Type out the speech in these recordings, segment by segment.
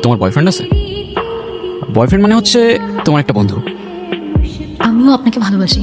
তোমার বয়ফ্রেন্ড আছে? বয়ফ্রেন্ড মানে হচ্ছে তোমার একটা বন্ধু। আমিও আপনাকে ভালোবাসি।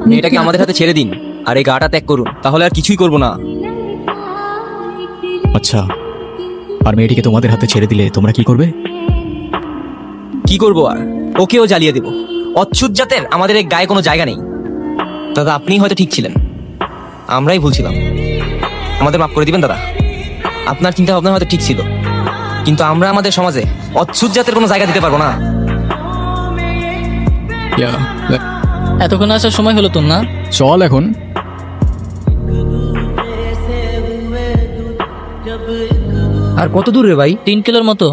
মেয়েটাকে আমাদের হাতে ছেড়ে দিন আর এই গাটা ত্যাগ করুন, তাহলে আর কিছুই করব না। আচ্ছা, আর মেয়েটিকে তোমাদের হাতে ছেড়ে দিলে তোমরা কি করবে? কি করব আর, ওকেও জ্বালিয়ে দেব। অচ্ছুত জাতের আমাদের এই গায়ে কোনো জায়গা নেই। দাদা, আপনিই হয়তো ঠিক ছিলেন, আমরাই ভুল ছিলাম। আমাদের মাফ করে দিবেন দাদা। আপনার চিন্তা ভাবনা হয়তো ঠিক ছিল, কিন্তু আমরা আমাদের সমাজে অচ্ছুত জাতের কোনো জায়গা দিতে পারবো না। এতক্ষণ আসার সময় হলো তোর না? চল এখন। আর কত দূর রে ভাই? 3 কিলোর মতো।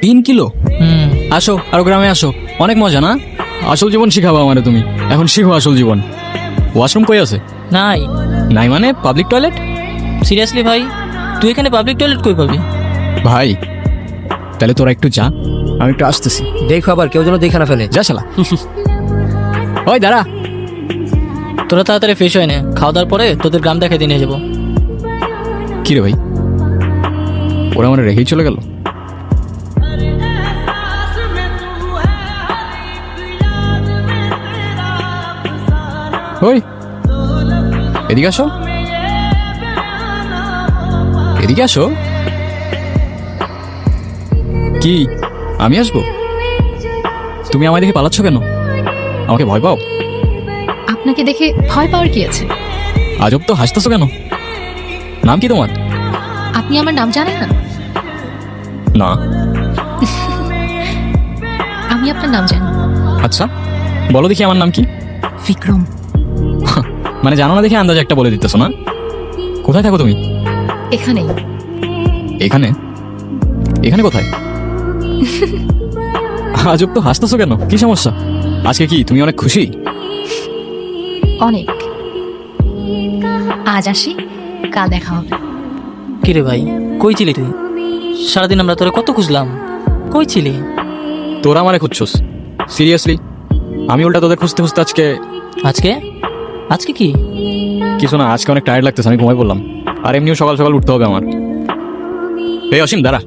3 কিলো? হুম। আসো, আরো গ্রামে আসো, অনেক মজা না? আসল জীবন শিখাবো আমারে তুমি, এখন শিখো আসল জীবন। ওয়াশরুম কই আছে? নাই। নাই মানে পাবলিক টয়লেট? সিরিয়াসলি ভাই, তুই এখানে পাবলিক টয়লেট কই পাবি? ভাই তাহলে তোরা একটু যা, আমি একটু আসতেছি। দেখো আবার কেউ যেন দেখে না ফেলে। যা শালা। ওই দাঁড়া। তোরা তাড়াতাড়ি ফ্রেশ হয় না, খাওয়া দাওয়ার পরে তোদের গ্রাম দেখে দিয়ে নিয়ে যাবো। কি রে ভাই, ওরা আমার রেখেই চলে গেল? ওই এদিকে আসো, এদিকে আসো। কি আমি আসবো? তুমি আমায় দেখে পালাচ্ছ কেন? আমাকে ভয় পাও? আপনাকে দেখে ভয় পাওয়ার কি আছে? আজব তো, হাসতেছো কেন? নাম কি তোমার? আপনি আমার নাম জানেন না? না। আমি আপনার নাম জানি। আচ্ছা বলো দেখি আমার নাম কি? বিক্রম। মানে জানো না দেখে আন্দাজে একটা বলে দিতেছো না? কোথায় থাকো তুমি? এখানেই। এখানে? এখানে কোথায়? আজব তো, হাসতেছো কেন? কি সমস্যা? আজকে কি তুমি অনেক খুশি? অনেক। আজ আসি, কাল দেখা হবে। কি রে ভাই, কই ছিলি তুই? সারাদিন আমরা তোরে কত খুঁজলাম, কই ছিলি? তোরা আমারে খুঁজছোস? সিরিয়াসলি? আমি উল্টা তোদের খুঁজতে খুঁজতে আজকে আজকে? আজকে কি? কিছু না, আজকে অনেক টায়ার্ড লাগতেছে, আমি ঘুমাই পড়লাম। আর এমনিও সকাল সকাল উঠতে হবে আমার। এই অসীম দাঁড়া,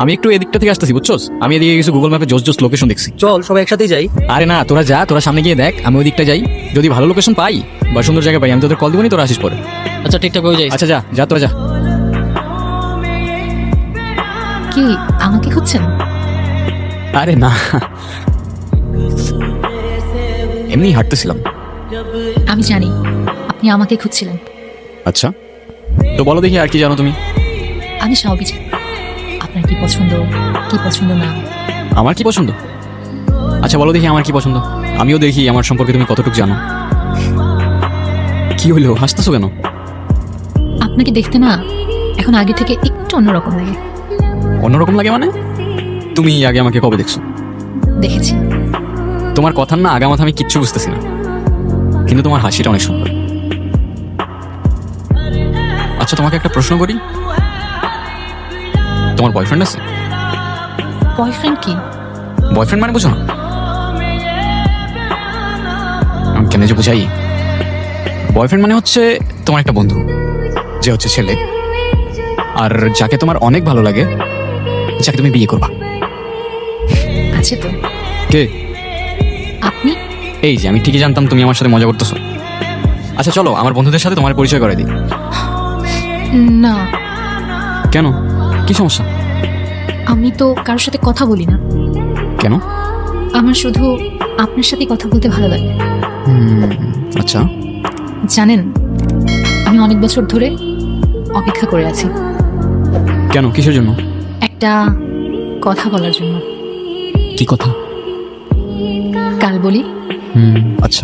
আমি একটু এদিকটা থেকে আসতেছি, বুঝছোস? আমি এদিকে কিছু গুগল ম্যাপে জোস জোস লোকেশন দেখছি। চল সবাই একসাথেই যাই। আরে না, তোরা যা, তোরা সামনে গিয়ে দেখ, আমি ওই দিকটা যাই। যদি ভালো লোকেশন পাই বা সুন্দর জায়গা পাই, আমি তোদের কল দিবনি, তোরা আসিস পরে। আচ্ছা ঠিকঠাক হয়ে যাই। আচ্ছা যা যা, তোরা যা। কি আমাকে খুঁজছেন? আরে না, এমনি হাঁটতেছিলাম। আমি জানি আপনি আমাকে খুঁজছিলেন। আচ্ছা তো বলো দেখি আর কি জানো তুমি? আমি সবই জানি। আপনার কি পছন্দ, কি পছন্দ না। আমার কি পছন্দ? আচ্ছা বলো দেখি আমার কি পছন্দ, আমিও দেখি আমার সম্পর্কে তুমি কতটুকু জানো। কি হইলো, হাসতেছো কেন? আপনাকে দেখতে না এখন আগে থেকে একটু অন্যরকম লাগে। অন্যরকম লাগে মানে? তুমি আগে আমাকে কবে দেখছো? দেখেছি। তোমার কথার না আগামাথা আমি কিচ্ছু বুঝতেছি না, কিন্তু তোমার হাসিটা অনেক সুন্দর। আচ্ছা তোমাকে একটা প্রশ্ন করি, তোমার বয়ফ্রেন্ড আছে? বয়ফ্রেন্ড কি? বয়ফ্রেন্ড মানে বুঝো না? আমি কেন যে বুঝাই, বয়ফ্রেন্ড মানে হচ্ছে তোমার একটা বন্ধু, যে হচ্ছে ছেলে, আর যাকে তোমার অনেক ভালো লাগে, যাকে তুমি বিয়ে করবা। আছে তো। কে? আপনি? এই যে আমি ঠিকই জানতাম তুমি আমার সাথে মজা করতেছো। আচ্ছা চলো আমার বন্ধুদের সাথে তোমার পরিচয় করে দিই। না, কেন, কি সমস্যা? আমি তো কারোর সাথে কথা বলি না। কেন? আমার শুধু আপনার সাথে কথা বলতে ভালো লাগে। আচ্ছা জানেন, আমি অনেক বছর ধরে অপেক্ষা করে আছি কেন, কিসের জন্য? একটা কথা বলার জন্য। কি কথা? কাল বলি। আচ্ছা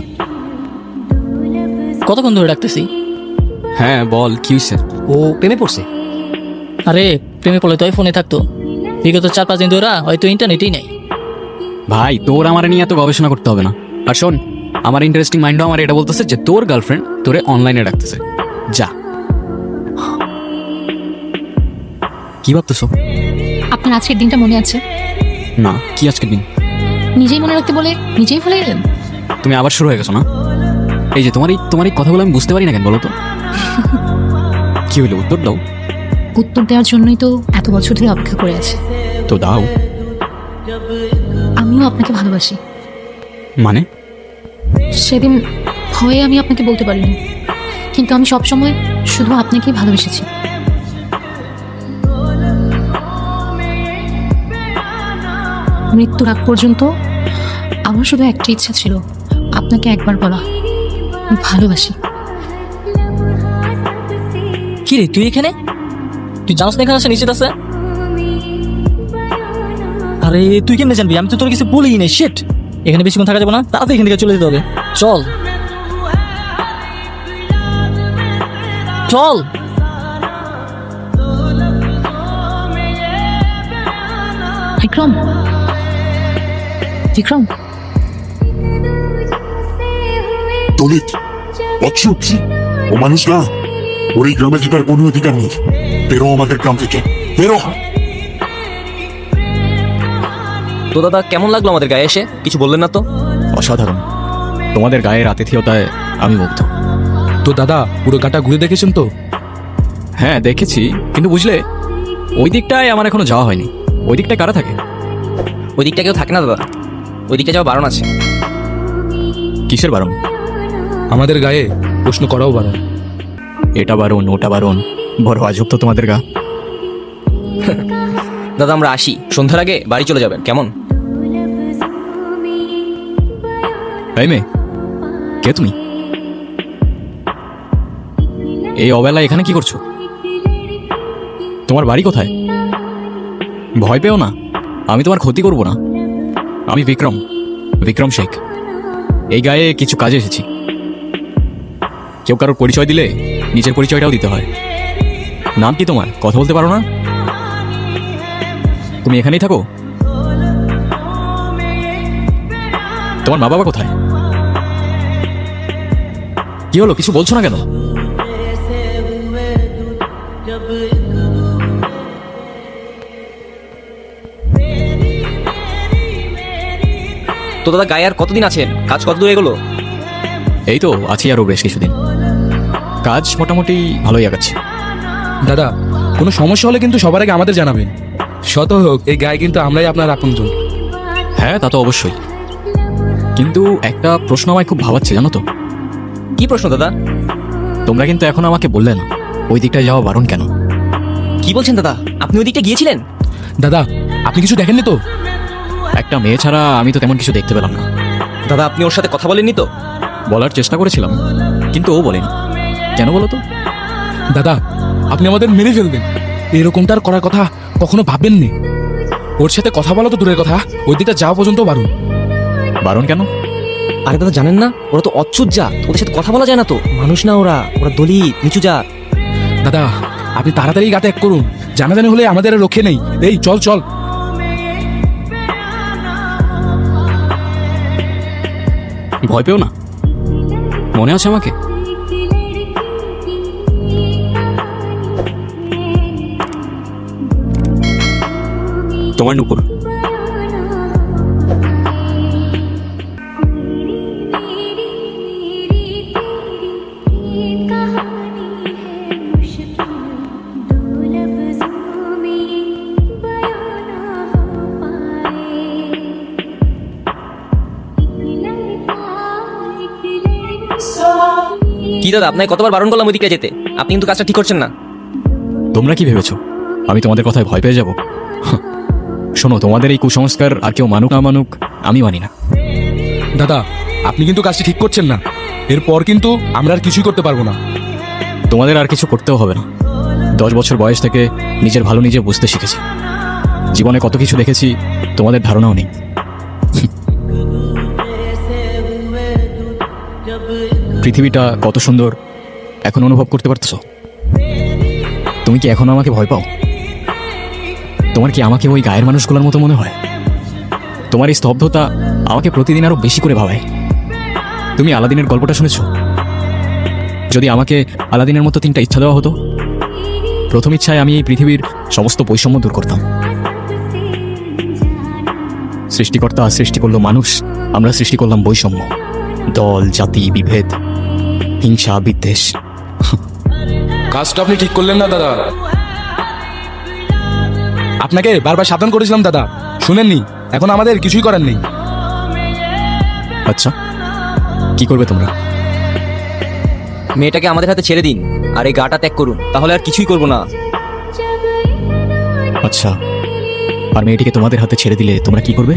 কতক্ষণ ধরে ডাকতেছি? হ্যাঁ বল, কি হয়েছে? ও প্রেমে পড়ছে। আরে প্রেমে পড়লে তো ফোনে থাকতো, বিগত 4-5 দিন ধরে হয়তো ইন্টারনেটেই নেই। ভাই তোর আমার নিয়ে এত গবেষণা করতে হবে না। আর শোন, আমার ইন্টারেস্টিং মাইন্ডও আমার এটা বলতেছে যে তোর গার্লফ্রেন্ড তোরে অনলাইনে ডাকতেছে। যা। কি ভাবতেছো? আপনার আজকের দিনটা মনে আছে? না, কি আজকের দিন? নিজেই মনে রাখতে বলে নিজেই ভুলে গেলেন। তুমি আবার শুরু হয়ে গেছো না? এই যে তোমার এই কথাগুলো আমি বুঝতে পারি না কেন বলো তো? কি হইলো, উত্তর দাও। উত্তর দেওয়ার জন্যই তো এত বছর ধরে অপেক্ষা করে আছে। তো দাও। আমিও আপনাকে ভালোবাসি। মানে? সেদিন ভয়ে আমি আপনাকে বলতে পারিনি, কিন্তু আমি সবসময় শুধু আপনাকেই ভালোবেসেছি। মৃত্যুর আগ পর্যন্ত আমার শুধু একটা ইচ্ছা ছিল, আপনাকে একবার বলা আমি ভালোবাসি। কি রে তুই এখানে? তুই জানোস না এখানে আসে নিচে আছে? আরে তুই কেমনে জানবি? আমি তো তোর কিছু বলিই নাই। শিট, এখানে বেশিক্ষণ থাকা যাবে না, তাড়াতাড়ি এখান থেকে চলে যেতে হবে। চল চল। বিক্রম, বিক্রম, দলিত, অচ্যুত, ও মানুষ না। ওর এই গ্রামে থাকার কোনো অধিকার নেই। বেরো আমাদের গ্রাম থেকে, বেরো। তো দাদা কেমন লাগলো আমাদের গায়ে এসে? কিছু বললেন না তো? অসাধারণ। তোমাদের গায়ের আতিথেয়তায় আমি মুগ্ধ। তো দাদা পুরো গাটা ঘুরে দেখেছেন তো? হ্যাঁ দেখেছি, কিন্তু বুঝলে ওই দিকটায় আমার এখনো যাওয়া হয়নি। ওই দিকটায় কারা থাকে? ওই দিকটা কেউ থাকে না দাদা, ওই দিকটা যাওয়া বারণ আছে। কিসের বারণ? আমাদের গায়ে প্রশ্ন করাও বারণ। এটা বারণ, ওটা বারণ। বড় আজব তো তোমাদের গা। দাদা আমরা আসি, সন্ধ্যার আগে বাড়ি চলে যাবেন কেমন? এই মেয়ে, কে তুমি? এই অবেলা এখানে কি করছো? তোমার বাড়ি কোথায়? ভয় পেও না, আমি তোমার ক্ষতি করব না। আমি বিক্রম, বিক্রম শেখ। এই গায়ে কিছু কাজে এসেছি। কেউ কারোর পরিচয় দিলে নিজের পরিচয়টাও দিতে হয়। নাম কি তোমার? কথা বলতে পারো না? তুমি এখানেই থাকো? তোমার মা বাবা কোথায়? কি হলো, কিছু বলছো না কেন? তো দাদা গায়ে আর কতদিন আছেন? কাজ কত দূর এগোলো? এই তো আছি আরো বেশ কিছুদিন। কাজ মোটামুটি ভালোই আগাচ্ছে। দাদা কোনো সমস্যা হলে কিন্তু সবার আগে আমাদের জানাবেন। শত হোক এই গায়ে কিন্তু আমরাই আপনার আপনজন। হ্যাঁ তা তো অবশ্যই, কিন্তু একটা প্রশ্ন আমায় খুব ভাবাচ্ছে জানো তো। কি প্রশ্ন দাদা? তোমরা কিন্তু এখন আমাকে বললে না ওই দিকটায় যাওয়া বারণ কেন? কি বলছেন দাদা? আপনি ওই দিকটা গিয়েছিলেন? দাদা আপনি কিছু দেখেননি তো? একটা মেয়ে ছাড়া আমি তো তেমন কিছু দেখতে পেলাম না। দাদা আপনি ওর সাথে কথা বলেননি তো? বলার চেষ্টা করেছিলাম, কিন্তু ও বলেনি। কেন বলো তো? দাদা আপনি আমাদের মেরে ফেলবেন, এরকমটা আর করার কথা কখনো ভাববেননি। ওর সাথে কথা বলা তো দূরের কথা, ওই দিকটা যাওয়া পর্যন্ত বারণ। বারণ কেন? আরে দাদা জানেন না, ওরা তো অচ্যুত জাত, ওদের সাথে কথা বলা যায় না তো। মানুষ না ওরা, ওরা দলিত, নিচু জাত। দাদা আপনি তাড়াতাড়ি গা ত্যাগ করুন, জানাজানি হলে আমাদের আর রক্ষে নেই। এই চল চল। ভয় পেও না, মনে আছে আমাকে? তোমার নুপুর। কি দাদা আপনাকে কতবার বারণ করলাম ওই দিকটা যেতে, আপনি কিন্তু কাজটা ঠিক করছেন না। তোমরা কি ভেবেছো আমি তোমাদের কথায় ভয় পেয়ে যাব? শোনো, তোমাদের এই কুসংস্কার আর কেউ মানুক না মানুক আমি মানি না। দাদা আপনি কিন্তু কাজটি ঠিক করছেন না, এরপর কিন্তু আমরা আর কিছুই করতে পারবো না। তোমাদের আর কিছু করতেও হবে না। 10 বছর বয়স থেকে নিজের ভালো নিজে বুঝতে শিখেছি। জীবনে কত কিছু দেখেছি তোমাদের ধারণাও নেই। পৃথিবীটা কত সুন্দর এখন অনুভব করতে পারতেছো? তুমি কি এখনো আমাকে ভয় পাও? তোমার কি আমাকে ওই গায়ের মানুষগুলোর মতো মনে হয়? তোমার এই স্তব্ধতা আমাকে প্রতিদিন আরো বেশি করে ভাবায়। তুমি আলাদিনের গল্পটা শুনেছো? যদি আমাকে আলাদিনের মতো 3টা ইচ্ছা দেওয়া হতো, প্রথম ইচ্ছায় আমি এই পৃথিবীর সমস্ত বৈষম্য দূর করতাম। সৃষ্টিকর্তা সৃষ্টি করলো মানুষ, আমরা সৃষ্টি করলাম বৈষম্য, দল জাতি বিভেদ, হিংসা বিদ্বেষ। কাজটা আপনি ঠিক করলেন না দাদা। আপনাকে বারবার সাবধান করেছিলাম দাদা, শুনেননি। এখন আমাদের কিছুই করার নেই। আচ্ছা, কি করবে তোমরা? মেয়েটাকে আমাদের হাতে ছেড়ে দিন আর এই গাটা ত্যাগ করুন, তাহলে আর কিছুই করবো না। আচ্ছা, আর মেয়েটিকে তোমাদের হাতে ছেড়ে দিলে তোমরা কি করবে?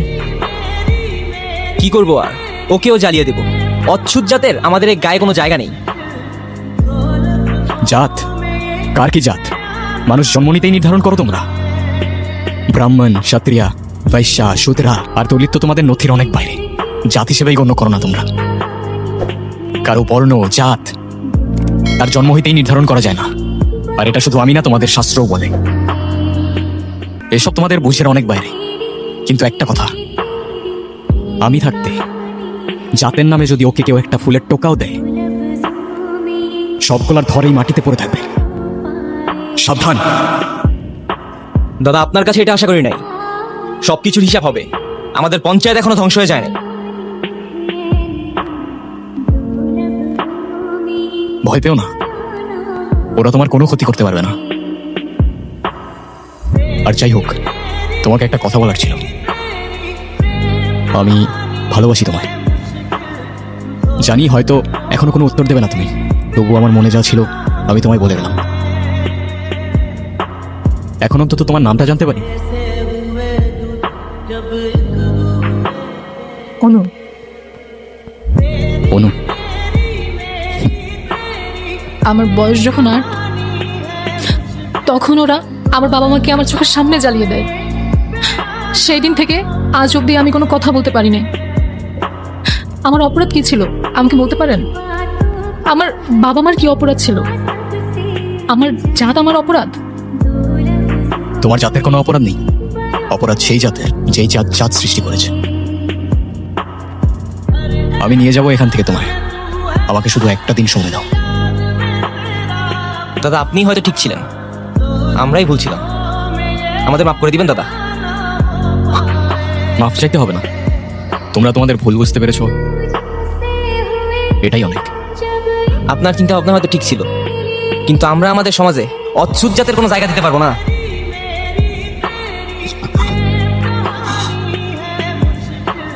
কি করবো আর, ওকেও জ্বালিয়ে দেবো। অচ্ছুত জাতের আমাদের এই গায়ে কোনো জায়গা নেই। জাত? কার কি জাত? মানুষ জন্ম নিতেই নির্ধারণ করো তোমরা? ব্রাহ্মণ, ক্ষত্রিয়া, বৈশ্যা, শূদ্রা আর দলিত তো তোমাদের নথির অনেক বাইরে। জাত হিসেবেই গণ্য করো না তোমরা। কারো বর্ণ, জাত তার জন্ম হইতেই নির্ধারণ করা যায় না। আর এটা শুধু আমি না, তোমাদের শাস্ত্রও বলে। এসব তোমাদের বুঝের অনেক বাইরে। কিন্তু একটা কথা, আমি থাকতে জাতের নামে যদি ওকে কেউ একটা ফুলের টোকাও দেয়, সবগুলার ধরেই মাটিতে পড়ে থাকবে। সাবধান। দাদা, আপনার কাছে এটা আশা করি নাই। সবকিছুর হিসাব হবে। আমাদের পঞ্চায়েত এখনো ধ্বংস হয়ে যায় না। ভয় পেও না, ওরা তোমার কোনো ক্ষতি করতে পারবে না। আর যাই হোক, তোমাকে একটা কথা বলার ছিল। আমি ভালোবাসি তোমায়। জানি হয়তো এখনো কোনো উত্তর দেবে না তুমি, তবু আমার মনে যা ছিল আমি তোমায় বলে গেলাম। এখন অন্তত তোমার নামটা জানতে পারি? অনু। অনু? আমার বয়স যখন 8, তখন ওরা আমার বাবা মাকে আমার চোখের সামনে জ্বালিয়ে দেয়। সেই দিন থেকে আজ অবধি আমি কোনো কথা বলতে পারি নাই। আমার অপরাধ কি ছিল আমাকে বলতে পারেন? আমার বাবা মার কি অপরাধ ছিল? আমার জাত আমার অপরাধ? তোমার জাতের কোনো অপরাধ নেই। অপরাধ সেই জাতের যেই জাত জাত সৃষ্টি করেছে। আমি নিয়ে যাব এখান থেকে তোমায়। আমাকে শুধু একটা দিন সময় দাও। দাদা, আপনি হয়তো ঠিক ছিলেন, আমরাই ভুল ছিলাম। আমাদের মাফ করে দিবেন দাদা। মাফ চাইতে হবে না, তোমরা তোমাদের ভুল বুঝতে পেরেছো, এটাই অনেক। আপনার চিন্তা ভাবনা হয়তো ঠিক ছিল, কিন্তু আমরা আমাদের সমাজে অচ্ছুত জাতের কোনো জায়গা দিতে পারবো না।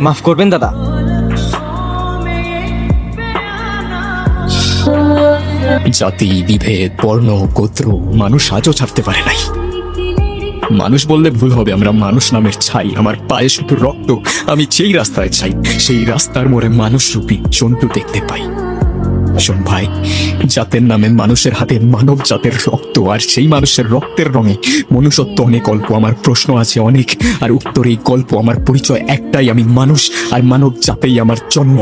মাফ করবেন দাদা। জাতি, বিভেদ, বর্ণ, গোত্র মানুষ আজও ছাড়তে পারে নাই। মানুষ বললে ভুল হবে, আমরা মানুষ নামের ছাই। আমার পায়ে শুধু রক্ত। আমি যেই রাস্তায় চাই সেই রাস্তার মোড়ে মানুষ রূপী জন্তু দেখতে পাই। শোন ভাই, জাতের নামে মানুষের হাতে মানব জাতের রক্ত, আর সেই মানুষের রক্তের রঙে মনুষ্যত্ব অনেক অল্প। আমার প্রশ্ন আছে অনেক, আর উত্তর এই গল্প। আমার পরিচয় একটাই, আমি মানুষ, আর মানব জাতেই আমার জন্ম।